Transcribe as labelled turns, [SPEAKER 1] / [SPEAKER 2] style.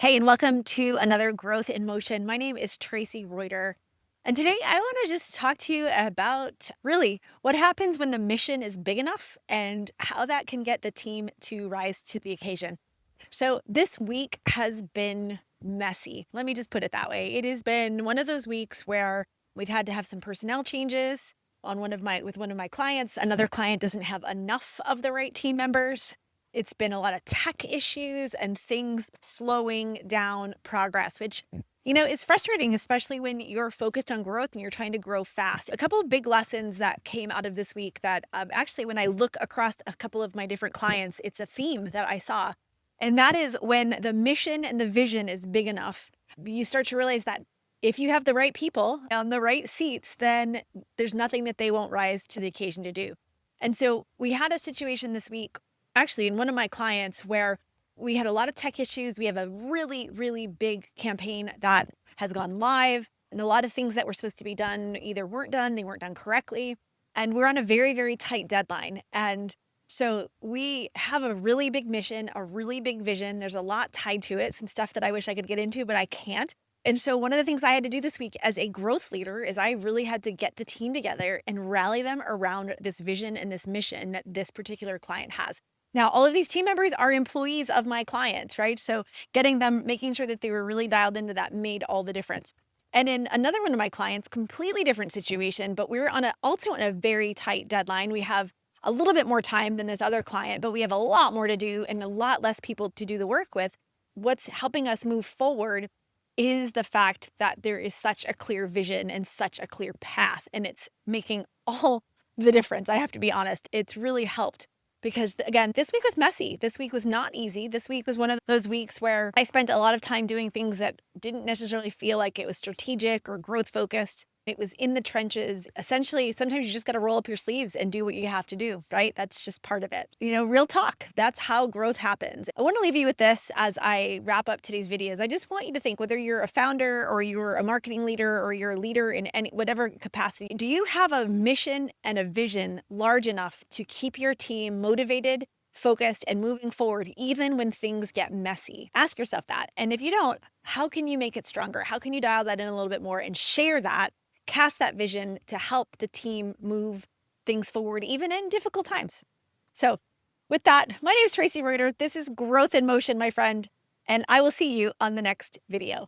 [SPEAKER 1] Hey, and welcome to another Growth in Motion. My name is Traci Reuter. And today I want to just talk to you about really what happens when the mission is big enough and how that can get the team to rise to the occasion. So, this week has been messy. Let me just put it that way. It has been one of those weeks where we've had to have some personnel changes on one of my clients. Another client doesn't have enough of the right team members. It's been a lot of tech issues and things slowing down progress, which is frustrating, especially when you're focused on growth and you're trying to grow fast. A couple of big lessons that came out of this week that actually, when I look across a couple of my different clients, it's a theme that I saw. And that is when the mission and the vision is big enough, you start to realize that if you have the right people on the right seats, then there's nothing that they won't rise to the occasion to do. And so we had a situation this week, actually, in one of my clients where we had a lot of tech issues. We have a really, really big campaign that has gone live, and a lot of things that were supposed to be done either weren't done, they weren't done correctly. And we're on a very, very tight deadline. And so we have a really big mission, a really big vision. There's a lot tied to it, some stuff that I wish I could get into, but I can't. And so one of the things I had to do this week as a growth leader is I really had to get the team together and rally them around this vision and this mission that this particular client has. Now, all of these team members are employees of my clients, right? So getting them, making sure that they were really dialed into that made all the difference. And in another one of my clients, completely different situation, but we're also on a very tight deadline. We have a little bit more time than this other client, but we have a lot more to do and a lot less people to do the work with. What's helping us move forward is the fact that there is such a clear vision and such a clear path, and it's making all the difference. I have to be honest. It's really helped because, again, this week was messy. This week was not easy. This week was one of those weeks where I spent a lot of time doing things that didn't necessarily feel like it was strategic or growth focused. It was in the trenches. Essentially, sometimes you just got to roll up your sleeves and do what you have to do, right? That's just part of it. Real talk. That's how growth happens. I want to leave you with this as I wrap up today's videos. I just want you to think, whether you're a founder or you're a marketing leader or you're a leader in any whatever capacity, do you have a mission and a vision large enough to keep your team motivated, focused, and moving forward, even when things get messy? Ask yourself that. And if you don't, how can you make it stronger? How can you dial that in a little bit more and share that, cast that vision to help the team move things forward, even in difficult times? So with that, my name is Traci Reuter. This is Growth in Motion, my friend, and I will see you on the next video.